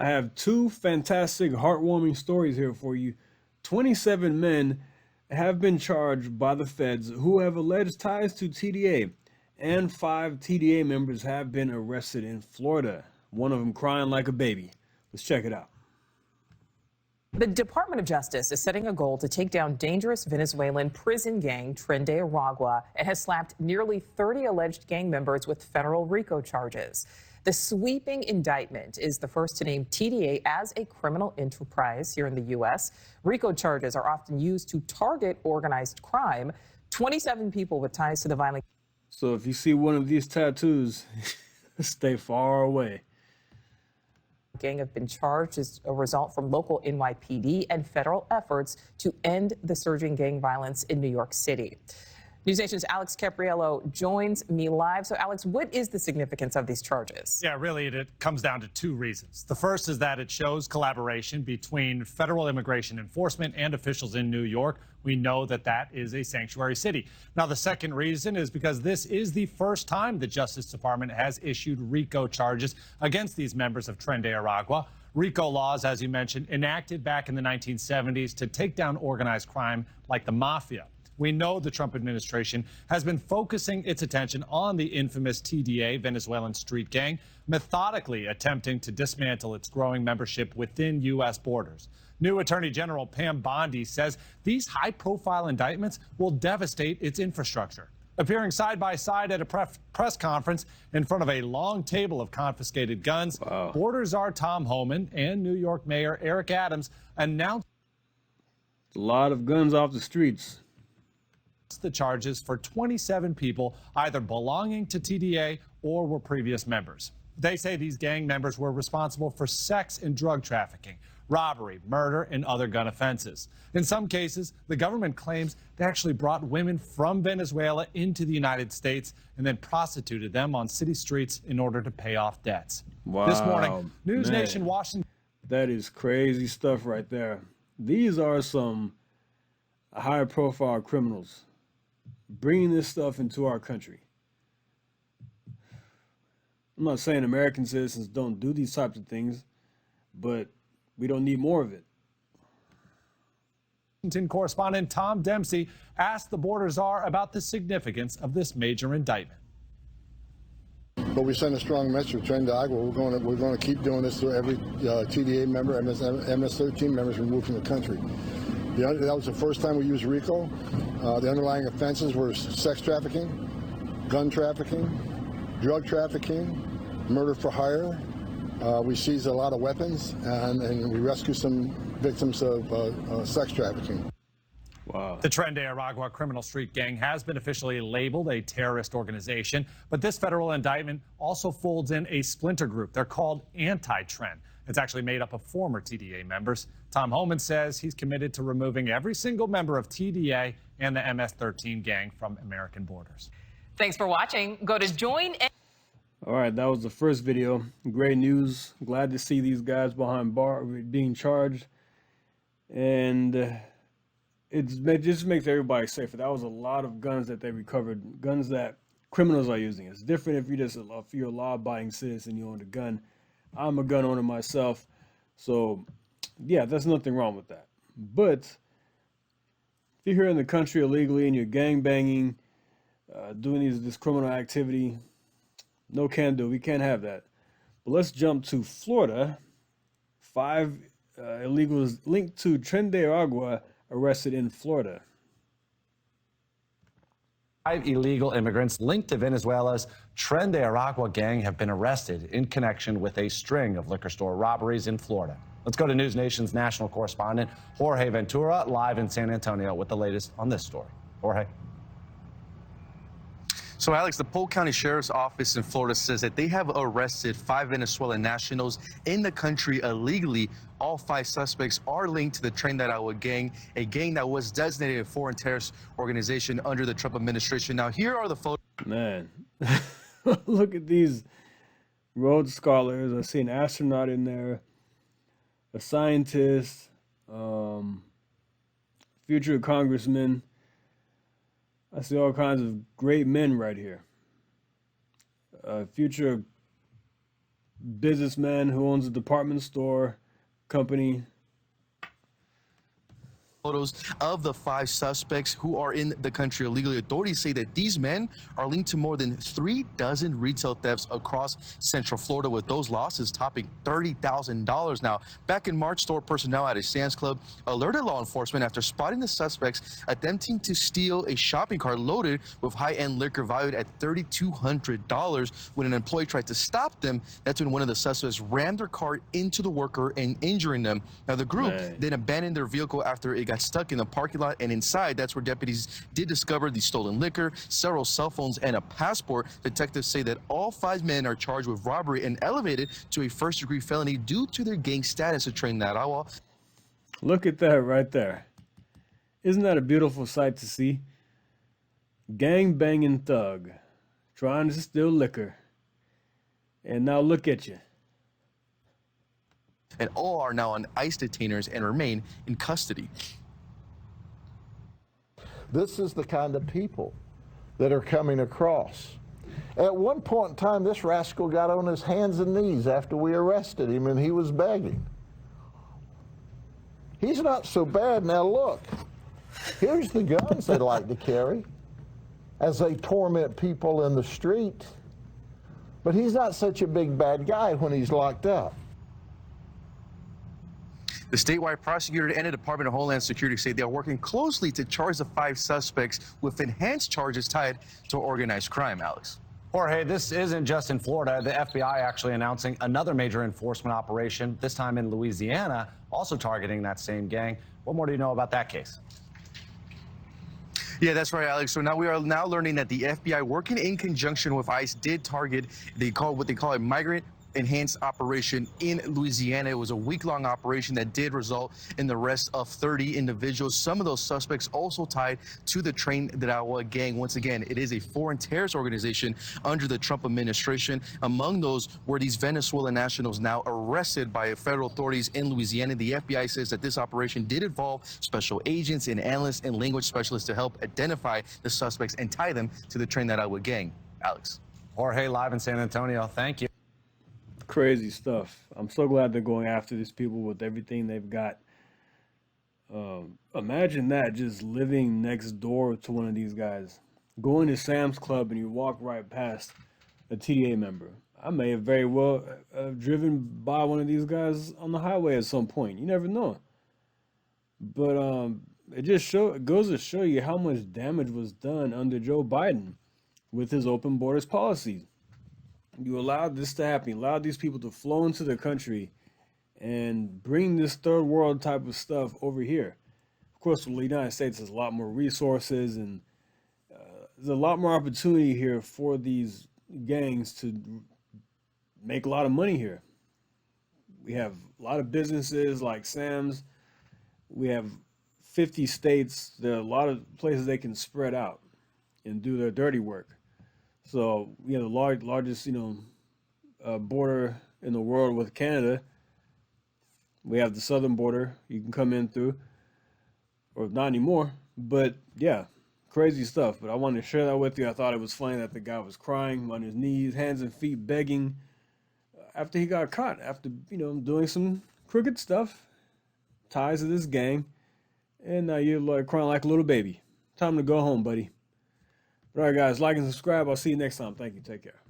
I have two fantastic, heartwarming stories here for you. 27 men have been charged by the feds who have alleged ties to TdA, and 5 TdA members have been arrested in Florida, one of them crying like a baby. Let's check it out. The Department of Justice is setting a goal to take down dangerous Venezuelan prison gang TdA. It has slapped nearly 30 alleged gang members with federal RICO charges. The sweeping indictment is the first to name TdA as a criminal enterprise here in the U.S. RICO charges are often used to target organized crime. 27 people with ties to the violent. So if you see one of these tattoos, stay far away. Gang have been charged as a result from local NYPD and federal efforts to end the surging gang violence in New York City. News Nation's Alex Capriello joins me live. So, Alex, what is the significance of these charges? Yeah, really, it comes down to two reasons. The first is that it shows collaboration between federal immigration enforcement and officials in New York. We know that that is a sanctuary city. Now, the second reason is because this is the first time the Justice Department has issued RICO charges against these members of TdA. RICO laws, as you mentioned, enacted back in the 1970s to take down organized crime like the mafia. We know the Trump administration has been focusing its attention on the infamous TdA, Venezuelan street gang, methodically attempting to dismantle its growing membership within U.S. borders. New Attorney General Pam Bondi says these high-profile indictments will devastate its infrastructure. Appearing side by side at a press conference in front of a long table of confiscated guns, Border czar Tom Homan and New York Mayor Eric Adams announced a lot of guns off the streets. The charges for 27 people either belonging to TdA or were previous members. They say these gang members were responsible for sex and drug trafficking, robbery, murder, and other gun offenses. In some cases, the government claims they actually brought women from Venezuela into the United States and then prostituted them on city streets in order to pay off debts. Wow, this morning, News Nation Washington. That is crazy stuff right there. These are some high-profile criminals bringing this stuff into our country. I'm not saying American citizens don't do these types of things, but we don't need more of it. Washington correspondent Tom Dempsey asked the border czar about the significance of this major indictment. But we send a strong message to TdA. We're going to keep doing this to every TdA member, MS-13 members removed from the country. That was the first time we used RICO. The underlying offenses were sex trafficking, gun trafficking, drug trafficking, murder for hire. We seized a lot of weapons, and we rescued some victims of sex trafficking. Wow. The TdA criminal street gang has been officially labeled a terrorist organization, but this federal indictment also folds in a splinter group. They're called Anti-Trend. It's actually made up of former TdA members. Tom Homan says he's committed to removing every single member of TdA and the MS-13 gang from American borders. Thanks for watching. Go to join. All right, that was the first video. Great news. Glad to see these guys behind bar being charged. And it just makes everybody safer. That was a lot of guns that they recovered, guns that criminals are using. It's different if you're a law-abiding citizen, you own a gun. I'm a gun owner myself, so yeah, there's nothing wrong with that. But if you're here in the country illegally and you're gang banging, doing this criminal activity, no can do. We can't have that. But let's jump to Florida. 5 illegals linked to TdA arrested in Florida. 5 illegal immigrants linked to Venezuela's TdA gang have been arrested in connection with a string of liquor store robberies in Florida. Let's go to News Nation's national correspondent, Jorge Ventura, live in San Antonio with the latest on this story. Jorge. So, Alex, the Polk County Sheriff's Office in Florida says that they have arrested 5 Venezuelan nationals in the country illegally. All 5 suspects are linked to the TdA gang, a gang that was designated a foreign terrorist organization under the Trump administration. Now, here are the photos. Man, look at these Rhodes Scholars. I see an astronaut in there, a scientist, future congressman. I see all kinds of great men right here. Future businessman who owns a department store company. Photos of the 5 suspects who are in the country illegally. Authorities say that these men are linked to more than 3 dozen retail thefts across Central Florida, with those losses topping $30,000. Now, back in March, store personnel at a Sam's Club alerted law enforcement after spotting the suspects attempting to steal a shopping cart loaded with high-end liquor valued at $3,200. When an employee tried to stop them, that's when one of the suspects rammed their cart into the worker and injuring them. Now, the group then abandoned their vehicle after it got stuck in the parking lot, and inside, that's where deputies did discover the stolen liquor, several cell phones, and a passport. Detectives say that all 5 men are charged with robbery and elevated to a first-degree felony due to their gang status at TdA. Look at that right there. Isn't that a beautiful sight to see? Gang banging thug trying to steal liquor. And now look at you. And all are now on ICE detainers and remain in custody. This is the kind of people that are coming across. At one point in time, this rascal got on his hands and knees after we arrested him, and he was begging. He's not so bad. Now look, here's the guns they like to carry as they torment people in the street. But he's not such a big bad guy when he's locked up. The statewide prosecutor and the Department of Homeland Security say they are working closely to charge the 5 suspects with enhanced charges tied to organized crime, Alex. Jorge, this isn't just in Florida. The FBI actually announcing another major enforcement operation, this time in Louisiana, also targeting that same gang. What more do you know about that case? Yeah, that's right, Alex. So now we are learning that the FBI, working in conjunction with ICE, did target what they call a migrant enhanced operation in Louisiana. It was a week-long operation that did result in the arrest of 30 individuals. Some of those suspects also tied to the TdA gang. Once again, it is a foreign terrorist organization under the Trump administration. Among those were these Venezuelan nationals now arrested by federal authorities in Louisiana. The FBI says that this operation did involve special agents and analysts and language specialists to help identify the suspects and tie them to the TdA gang. Alex. Jorge, live in San Antonio. Thank you. Crazy stuff. I'm so glad they're going after these people with everything they've got. Imagine that, just living next door to one of these guys. Going to Sam's Club and you walk right past a TdA member. I may have very well driven by one of these guys on the highway at some point. You never know. But it goes to show you how much damage was done under Joe Biden with his open borders policy. You allowed this to happen. You allowed these people to flow into the country and bring this third world type of stuff over here. Of course, the United States has a lot more resources, and there's a lot more opportunity here for these gangs to make a lot of money here. We have a lot of businesses like Sam's. We have 50 states. There are a lot of places they can spread out and do their dirty work. So, the largest, border in the world with Canada. We have the southern border you can come in through, or not anymore. But yeah, crazy stuff. But I wanted to share that with you. I thought it was funny that the guy was crying on his knees, hands and feet, begging after he got caught, after, doing some crooked stuff, ties to this gang. And now you're like crying like a little baby. Time to go home, buddy. All right, guys, like and subscribe. I'll see you next time. Thank you. Take care.